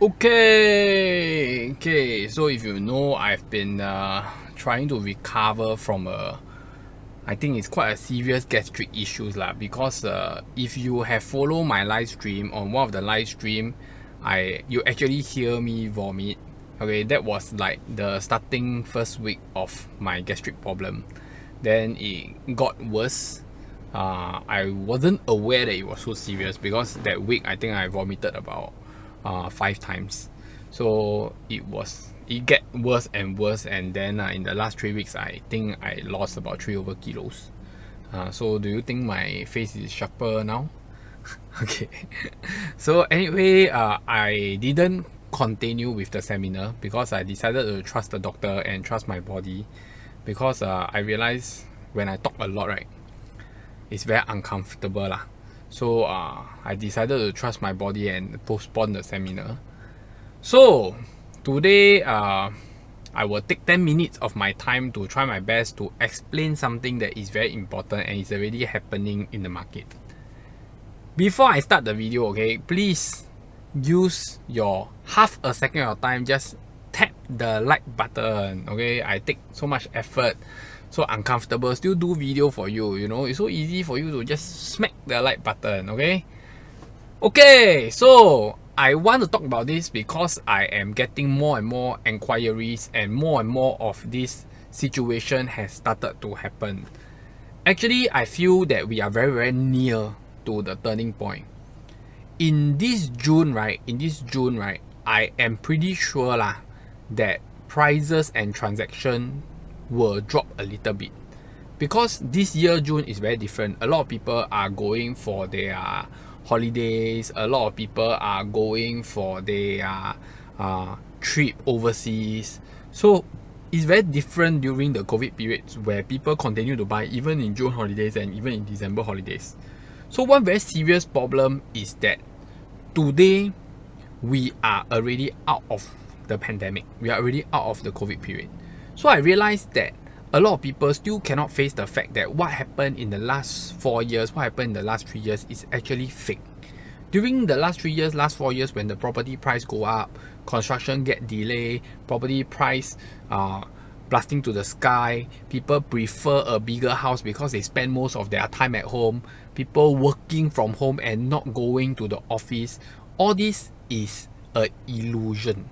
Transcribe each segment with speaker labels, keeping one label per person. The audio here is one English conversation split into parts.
Speaker 1: Okay, so if you know, I've been trying to recover from I think it's quite a serious gastric issues lah. Because if you have followed my live stream, on one of the live stream, you actually hear me vomit. Okay, that was like the starting first week of my gastric problem. Then it got worse. I wasn't aware that it was so serious because that week I think I vomited about 5 times. So it get worse and worse, and then in the last 3 weeks I think I lost about 3 over kilos. So do you think my face is sharper now? Okay. So anyway, I didn't continue with the seminar because I decided to trust the doctor and trust my body, because I realized when I talk a lot, right, it's very uncomfortable lah. So I decided to trust my body and postpone the seminar. So today I will take 10 minutes of my time to try my best to explain something that is very important and is already happening in the market. Before I start the video, okay, please use your half a second of your time, just tap the like button. Okay, I take so much effort, so uncomfortable, still do video for you, you know. It's so easy for you to just smack the like button. Okay, so I want to talk about this because I am getting more and more inquiries, and more of this situation has started to happen. Actually, I feel that we are very near to the turning point. In this June, right, I am pretty sure that prices and transaction will drop a little bit, because this year June is very different. A lot of people are going for their holidays, a lot of people are going for their trip overseas. So it's very different during the COVID periods, where people continue to buy even in June holidays and even in December holidays. So one very serious problem is that today we are already out of the pandemic. We are already out of the COVID period. So I realized that a lot of people still cannot face the fact that what happened in the last 4 years, what happened in the last 3 years is actually fake. During the last 3 years, last 4 years, when the property price go up, construction get delayed, property price blasting to the sky, people prefer a bigger house because they spend most of their time at home, people working from home and not going to the office. All this is an illusion.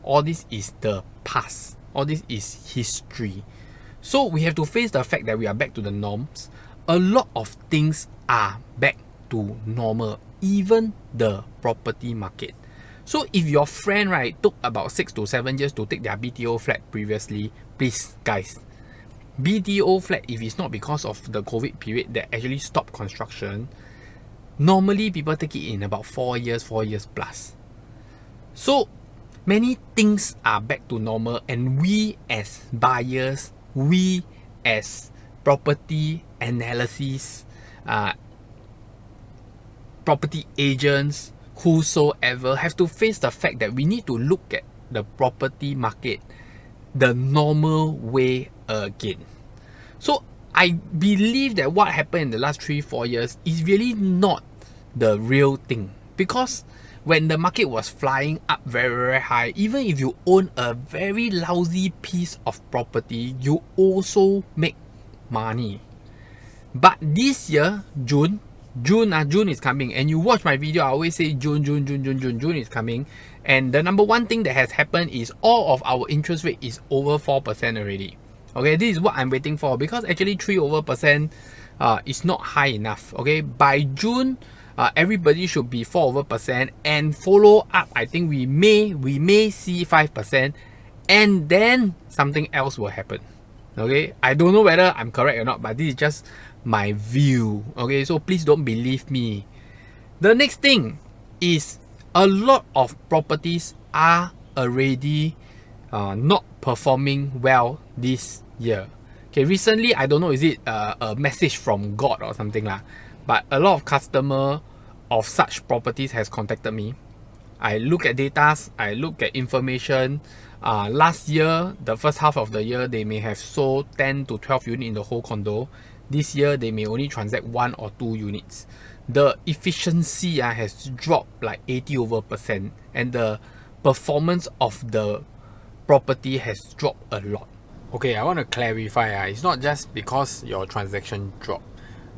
Speaker 1: All this is the past. All this is history. So we have to face the fact that we are back to the norms. A lot of things are back to normal, even the property market. So if your friend, right, took about 6 to 7 years to take their BTO flat previously, please guys, BTO flat, if it's not because of the COVID period that actually stopped construction, normally people take it in about 4 years plus. So many things are back to normal, and we as buyers, we as property analysis, property agents, whosoever, have to face the fact that we need to look at the property market the normal way again. So I believe that what happened in the last 3-4 years is really not the real thing, because when the market was flying up very high, even if you own a very lousy piece of property, you also make money. But this year, June is coming, and you watch my video, I always say June is coming, and the number one thing that has happened is all of our interest rate is over 4% already. Okay, this is what I'm waiting for, because actually 3% is not high enough. Okay, by June, everybody should be 4%, and follow up, I think we may see 5%, and then something else will happen. Okay, I don't know whether I'm correct or not, but this is just my view. Okay, so please don't believe me. The next thing is a lot of properties are already not performing well this year. Okay, recently, I don't know, is it a message from God or something lah, but a lot of customer of such properties has contacted me. I look at data, I look at information. Last year, the first half of the year, they may have sold 10 to 12 units in the whole condo. This year, they may only transact 1 or 2 units. The efficiency has dropped like 80%, and the performance of the property has dropped a lot. Okay, I want to clarify, it's not just because your transaction dropped,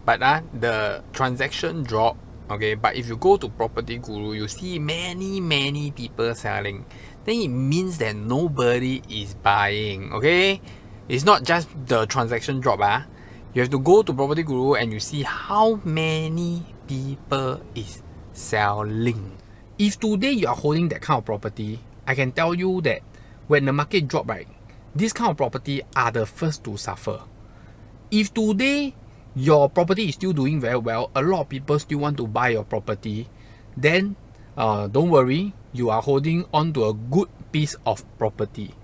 Speaker 1: but the transaction drop, okay, but if you go to Property Guru, you see many people selling, then it means that nobody is buying, okay? It's not just the transaction drop, you have to go to Property Guru and you see how many people is selling. If today you are holding that kind of property, I can tell you that when the market drop, right, this kind of property are the first to suffer. If today your property is still doing very well, a lot of people still want to buy your property, then don't worry, you are holding on to a good piece of property.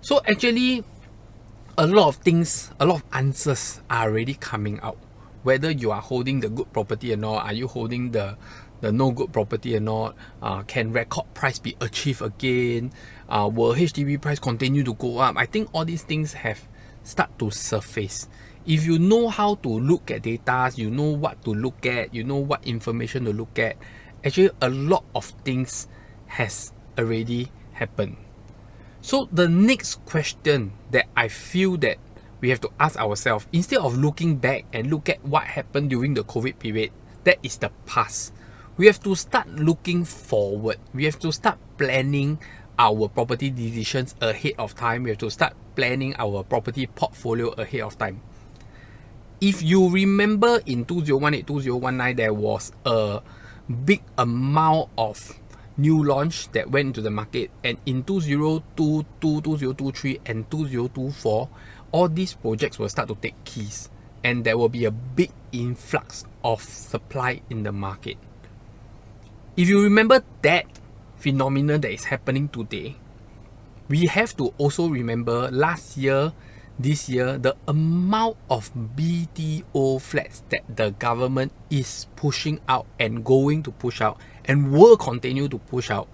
Speaker 1: So actually, a lot of things, a lot of answers are already coming out. Whether you are holding the good property or not, are you holding the no good property or not, can record price be achieved again, will HDB price continue to go up? I think all these things have start to surface. If you know how to look at data, you know what to look at, you know what information to look at, actually a lot of things has already happened. So the next question that I feel that we have to ask ourselves, instead of looking back and look at what happened during the COVID period, that is the past. We have to start looking forward. We have to start planning our property decisions ahead of time. We have to start planning our property portfolio ahead of time. If you remember in 2018, 2019, there was a big amount of new launch that went into the market, and in 2022, 2023 and 2024, all these projects will start to take keys, and there will be a big influx of supply in the market. If you remember that phenomenon that is happening today, we have to also remember last year, this year, the amount of BTO flats that the government is pushing out and going to push out and will continue to push out.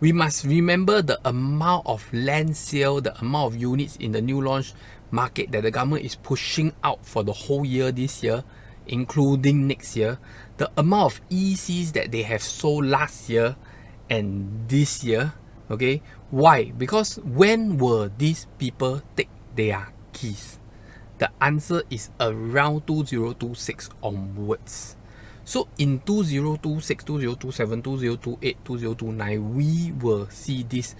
Speaker 1: We must remember the amount of land sale, the amount of units in the new launch market that the government is pushing out for the whole year this year, including next year, the amount of ECs that they have sold last year and this year. Okay, why? Because when will these people take their keys? The answer is around 2026 onwards. So in 2026, 2027, 2028, 2029, we will see this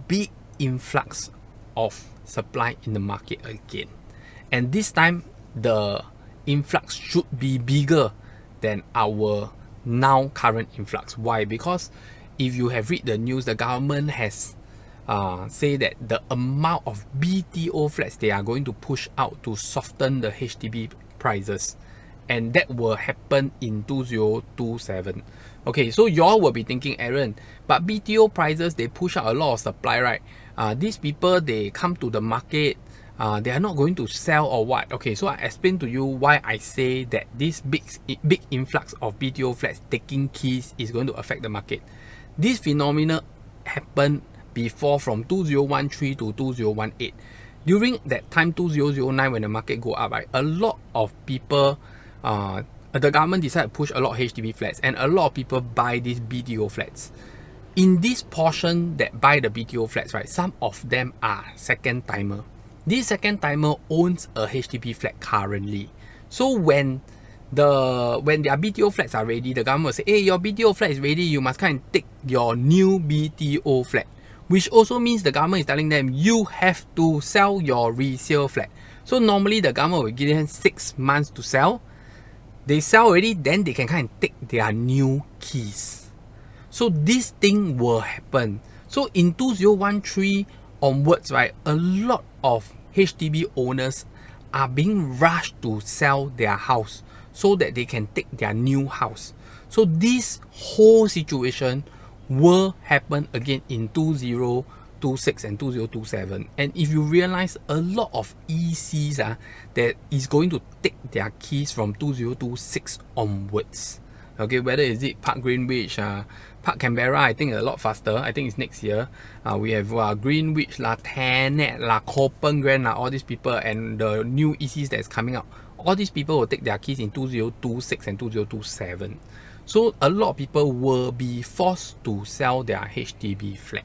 Speaker 1: big influx of supply in the market again. And this time, the influx should be bigger than our now current influx. Why? Because if you have read the news, the government has say that the amount of BTO flats they are going to push out to soften the HDB prices, and that will happen in 2027. Okay, so y'all will be thinking, Aaron, but BTO prices, they push out a lot of supply, right? These people, they come to the market, they are not going to sell or what? Okay, so I explain to you why I say that this big influx of BTO flats taking keys is going to affect the market. This phenomenon happened before, from 2013 to 2018. During that time, 2009, when the market go up, right, a lot of people, the government decided to push a lot of HDB flats, and a lot of people buy these BTO flats. In this portion that buy the BTO flats, right, some of them are second timer. This second timer owns a HDB flat currently. So when their BTO flats are ready, the government will say, hey, your BTO flat is ready, you must come and take your new BTO flat. Which also means the government is telling them, you have to sell your resale flat. So normally the government will give them 6 months to sell. They sell already, then they can come and take their new keys. So this thing will happen. So in 2013 onwards, right, a lot of HDB owners are being rushed to sell their house so that they can take their new house. So this whole situation will happen again in 2026 and 2027. And if you realize, a lot of ECs that is going to take their keys from 2026 onwards. Okay, whether is it Park Greenwich, Park Canberra, I think a lot faster. I think it's next year. We have Greenwich, Tenet, Copen Grand, all these people, and the new ECs that's coming out. All these people will take their keys in 2026 and 2027. So a lot of people will be forced to sell their HDB flat.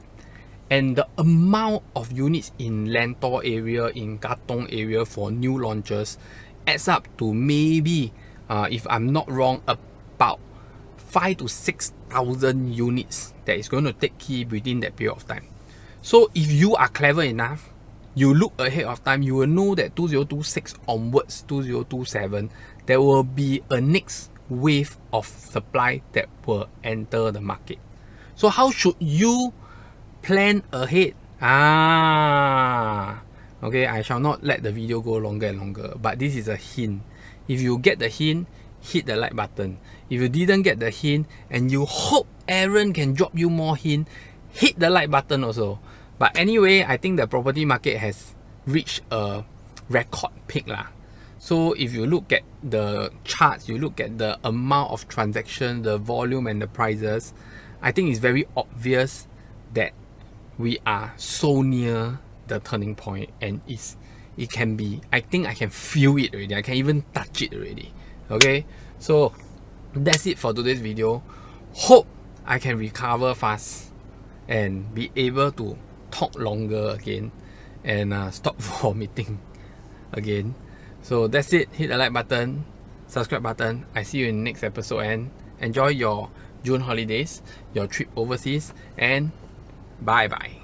Speaker 1: and the amount of units in Lentor area, in Katong area for new launches adds up to maybe, if I'm not wrong, about 5,000 to 6,000 units that is going to take key within that period of time. So if you are clever enough, you look ahead of time, you will know that 2026 onwards, 2027, there will be a next wave of supply that will enter the market. So how should you plan ahead? Okay, I shall not let the video go longer and longer, but this is a hint. If you get the hint, hit the like button. If you didn't get the hint and you hope Aaron can drop you more hint, hit the like button also. But anyway, I think the property market has reached a record peak lah. So if you look at the charts, you look at the amount of transactions, the volume and the prices, I think it's very obvious that we are so near the turning point, and it can be, I think I can feel it already. I can even touch it already. Okay, so that's it for today's video. Hope I can recover fast and be able to talk longer again and stop vomiting again. So that's it. Hit the like button, subscribe button. I see you in the next episode, and enjoy your June holidays, your trip overseas, and bye bye.